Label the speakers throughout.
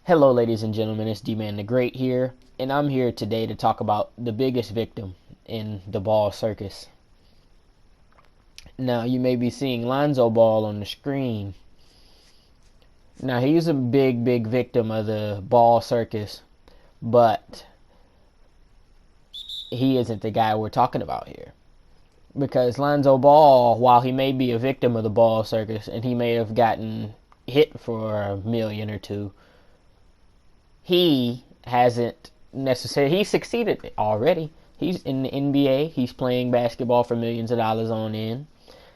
Speaker 1: Hello, ladies and gentlemen, it's D-Man the Great here, and I'm here today to talk about the biggest victim in the ball circus. Now, you may be seeing Lonzo Ball on the screen. Now, he's a big victim of the ball circus, but he isn't the guy we're talking about here. Because Lonzo Ball, while he may be a victim of the ball circus, and he may have gotten hit for a million or two, he hasn't necessarily, he's succeeded already. He's in the NBA, he's playing basketball for millions of dollars on end,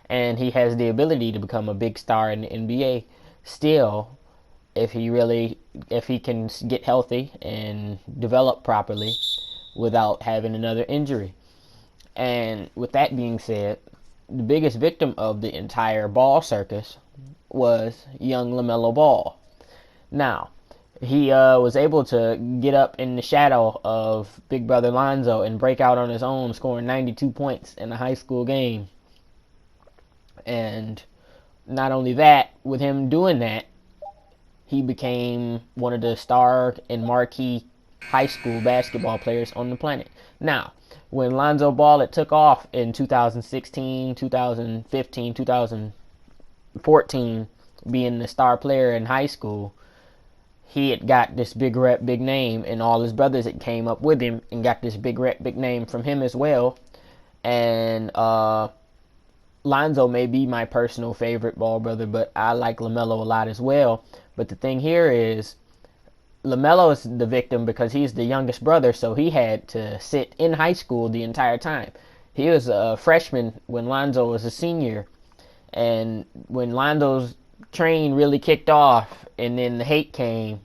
Speaker 1: and he has the ability to become a big star in the NBA still, if he can get healthy and develop properly without having another injury. And with that being said, the biggest victim of the entire ball circus was young LaMelo Ball. Now, he was able to get up in the shadow of big brother Lonzo and break out on his own, scoring 92 points in a high school game. And not only that, with him doing that, he became one of the star and marquee high school basketball players on the planet. Now, when Lonzo Ball took off in 2016, 2015, 2014, being the star player in high school, he had got this big rep, big name, and all his brothers that came up with him and got this big rep, big name from him as well. And Lonzo may be my personal favorite ball brother, but I like LaMelo a lot as well. But the thing here is, LaMelo is the victim because he's the youngest brother, so he had to sit in high school the entire time. He was a freshman when Lonzo was a senior, and when Lonzo's train really kicked off, and then the hate came,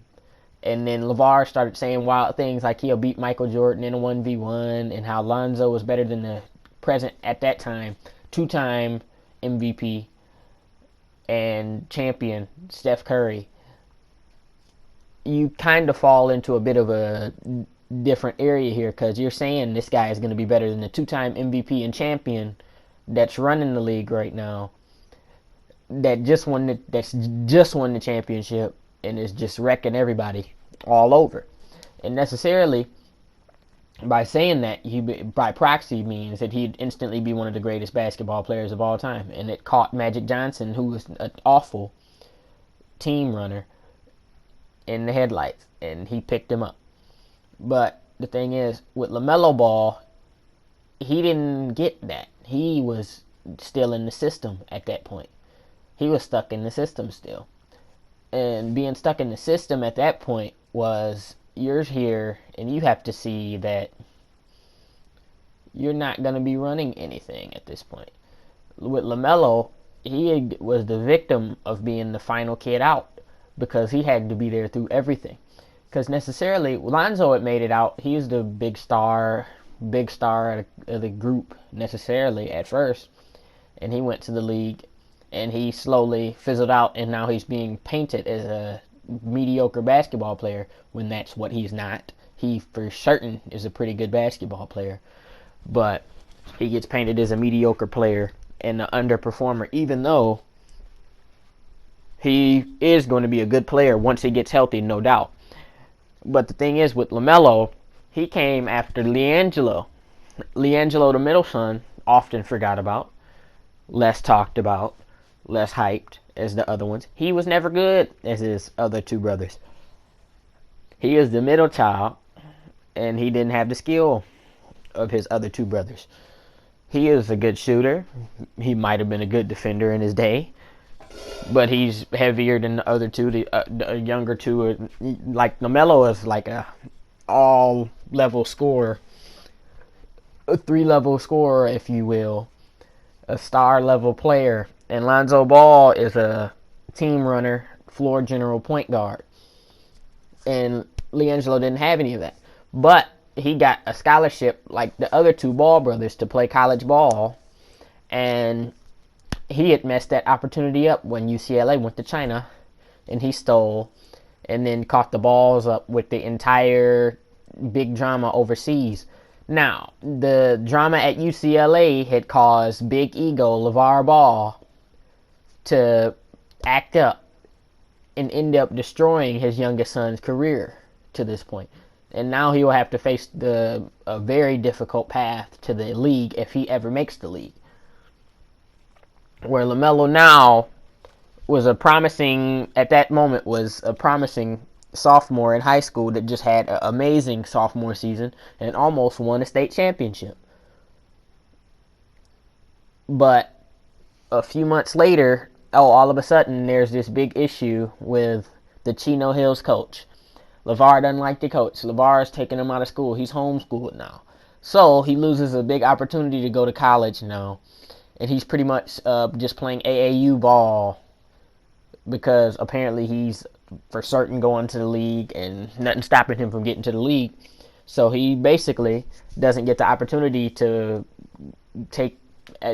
Speaker 1: and then Lavar started saying wild things like he'll beat Michael Jordan in a 1v1, and how Lonzo was better than the present at that time two-time MVP and champion Steph Curry. You kind of fall into a bit of a different area here, because you're saying this guy is going to be better than the two-time MVP and champion that's running the league right now, that's just won the championship and is just wrecking everybody all over. And necessarily, by saying that, he by proxy means that he'd instantly be one of the greatest basketball players of all time. And it caught Magic Johnson, who was an awful team runner, in the headlights, and he picked him up. But the thing is, with LaMelo Ball, he didn't get that. He was still in the system at that point. He was stuck in the system still. And being stuck in the system at that point was, you're here and you have to see that you're not going to be running anything at this point. With LaMelo, he was the victim of being the final kid out, because he had to be there through everything. Because necessarily, Lonzo had made it out. He was the big star of the group necessarily at first. And he went to the league, and he slowly fizzled out, and now he's being painted as a mediocre basketball player, when that's what he's not. He, for certain, is a pretty good basketball player. But he gets painted as a mediocre player and an underperformer, even though he is going to be a good player once he gets healthy, no doubt. But the thing is, with LaMelo, he came after LiAngelo. LiAngelo, the middle son, often forgot about, less talked about, less hyped as the other ones. He was never good as his other two brothers. He is the middle child, and he didn't have the skill of his other two brothers. He is a good shooter. He might have been a good defender in his day, but he's heavier than the other two. The younger two are, like LaMelo is like a all-level scorer, a three-level scorer, if you will, a star-level player. And Lonzo Ball is a team runner, floor general, point guard. And LiAngelo didn't have any of that. But he got a scholarship like the other two Ball brothers to play college ball. And he had messed that opportunity up when UCLA went to China, and he stole and then caught the balls up with the entire big drama overseas. Now, the drama at UCLA had caused big ego LaVar Ball to act up and end up destroying his youngest son's career to this point. And now he will have to face a very difficult path to the league if he ever makes the league. Where LaMelo now was at that moment was a promising sophomore in high school that just had an amazing sophomore season and almost won a state championship. But a few months later, all of a sudden, there's this big issue with the Chino Hills coach. Lavar doesn't like the coach. Lavar is taking him out of school. He's homeschooled now. So he loses a big opportunity to go to college now. And he's pretty much just playing AAU ball because apparently he's for certain going to the league and nothing stopping him from getting to the league. So he basically doesn't get the opportunity to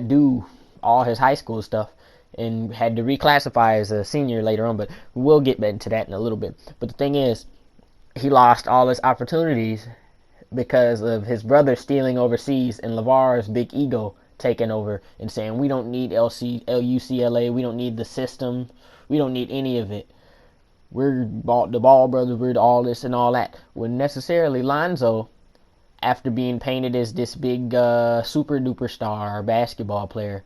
Speaker 1: do all his high school stuff and had to reclassify as a senior later on, but we'll get into that in a little bit. But the thing is, he lost all his opportunities because of his brother stealing overseas and Lavar's big ego taking over and saying, we don't need LUCLA, we don't need the system, we don't need any of it. We're the Ball brothers, we're all this and all that. When necessarily Lonzo, after being painted as this big super duper star basketball player,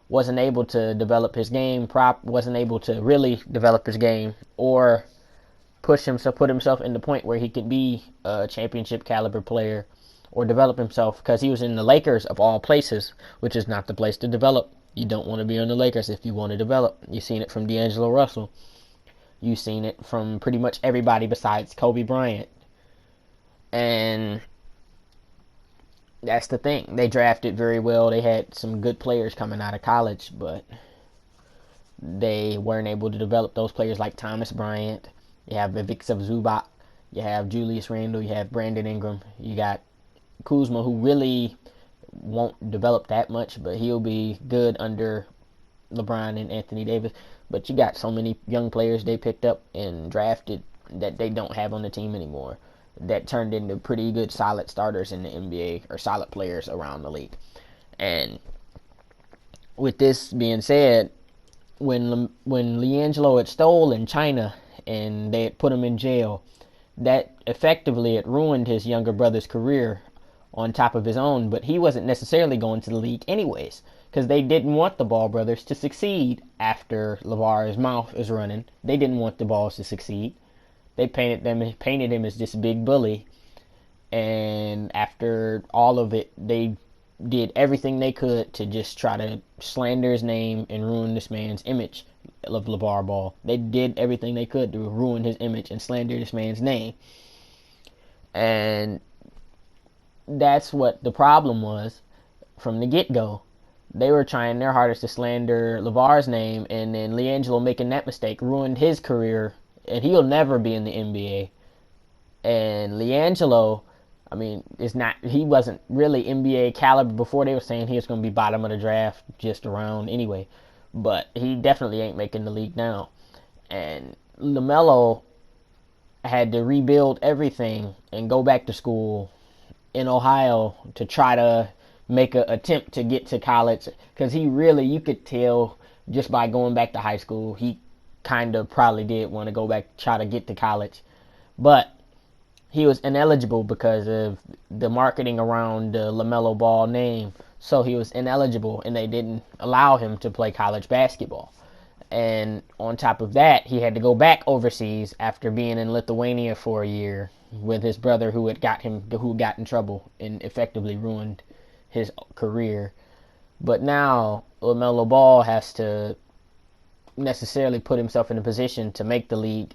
Speaker 1: wasn't able to develop his game, wasn't able to really develop his game or put himself in the point where he could be a championship caliber player or develop himself, because he was in the Lakers of all places, which is not the place to develop. You don't want to be on the Lakers if you want to develop. You've seen it from D'Angelo Russell. You've seen it from pretty much everybody besides Kobe Bryant. And that's the thing. They drafted very well. They had some good players coming out of college, but they weren't able to develop those players like Thomas Bryant. You have Ivica Zubac. You have Julius Randle. You have Brandon Ingram. You got Kuzma, who really won't develop that much, but he'll be good under LeBron and Anthony Davis. But you got so many young players they picked up and drafted that they don't have on the team anymore that turned into pretty good solid starters in the NBA or solid players around the league. And with this being said, when LiAngelo had stolen China and they had put him in jail, that effectively it ruined his younger brother's career on top of his own. But he wasn't necessarily going to the league anyways, because they didn't want the Ball brothers to succeed after Lavar's mouth is running. They didn't want the Balls to succeed. They painted him as this big bully, and after all of it, they did everything they could to just try to slander his name and ruin this man's image of LaVar Ball. They did everything they could to ruin his image and slander this man's name. And that's what the problem was from the get-go. They were trying their hardest to slander LaVar's name, and then LiAngelo making that mistake ruined his career, and he'll never be in the NBA. And LiAngelo, I mean, he wasn't really NBA caliber before. They were saying he was going to be bottom of the draft, just around anyway. But he definitely ain't making the league now. And LaMelo had to rebuild everything and go back to school in Ohio to try to make an attempt to get to college. Because you could tell just by going back to high school, he kind of probably did want to go back, try to get to college. But he was ineligible because of the marketing around the LaMelo Ball name. So he was ineligible, and they didn't allow him to play college basketball. And on top of that, he had to go back overseas after being in Lithuania for a year with his brother who got in trouble and effectively ruined his career. But now LaMelo Ball has to necessarily put himself in a position to make the league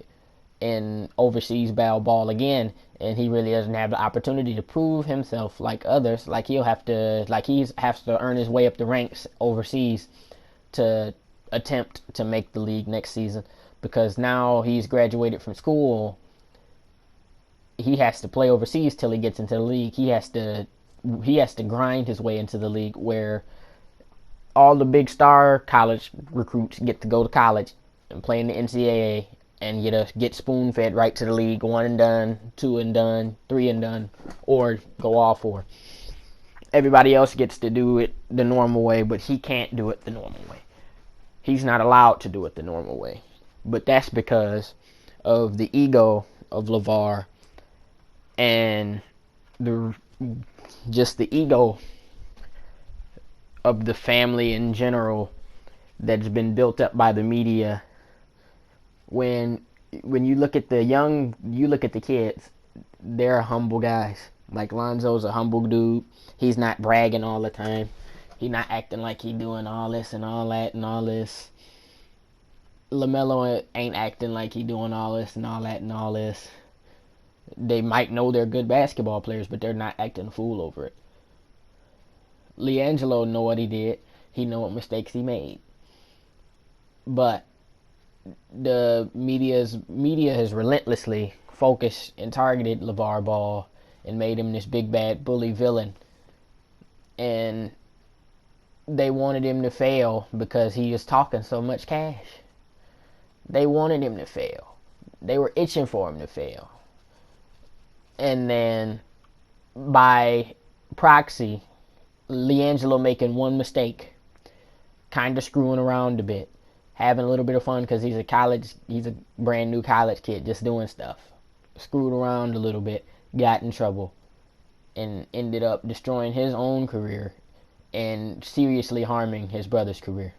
Speaker 1: in overseas ball again, and he really doesn't have the opportunity to prove himself like others. Like he has to earn his way up the ranks overseas to attempt to make the league next season, because now he's graduated from school. He has to play overseas till he gets into the league. He has to grind his way into the league, where all the big star college recruits get to go to college and play in the NCAA and get spoon-fed right to the league, 1 and done, 2 and done, 3 and done, or go all 4. Everybody else gets to do it the normal way, but he can't do it the normal way. He's not allowed to do it the normal way. But that's because of the ego of Lavar and the just the ego of the family in general that's been built up by the media. When you look at you look at the kids, they're humble guys. Like Lonzo's a humble dude. He's not bragging all the time. He's not acting like he doing all this and all that and all this. LaMelo ain't acting like he doing all this and all that and all this. They might know they're good basketball players, but they're not acting a fool over it. LiAngelo know what he did. He know what mistakes he made. But the media has relentlessly focused and targeted LaVar Ball and made him this big bad bully villain. And they wanted him to fail because he was talking so much cash. They wanted him to fail. They were itching for him to fail. And then by proxy, LiAngelo making one mistake, kind of screwing around a bit, having a little bit of fun because he's a brand new college kid just doing stuff. Screwed around a little bit, got in trouble, and ended up destroying his own career and seriously harming his brother's career.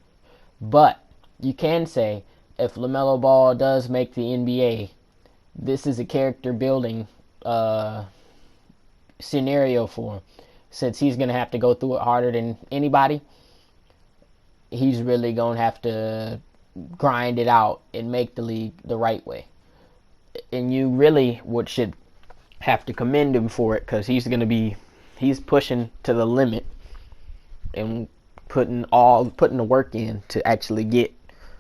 Speaker 1: But you can say if LaMelo Ball does make the NBA, this is a character building scenario for him. Since he's going to have to go through it harder than anybody, he's really going to have to grind it out and make the league the right way. And you really should have to commend him for it, because he's pushing to the limit and putting the work in to actually get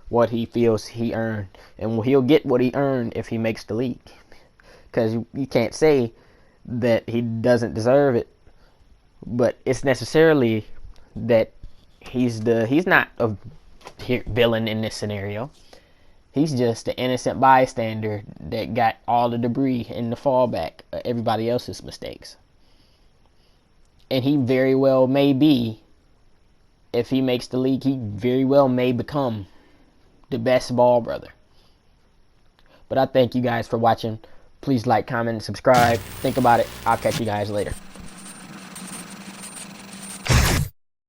Speaker 1: what he feels he earned. And he'll get what he earned if he makes the league, because you can't say that he doesn't deserve it. But it's necessarily that he's not a villain in this scenario. He's just an innocent bystander that got all the debris and the fallback of everybody else's mistakes. And he very well may be, if he makes the league, he very well may become the best Ball brother. But I thank you guys for watching. Please like, comment, and subscribe. Think about it. I'll catch you guys later.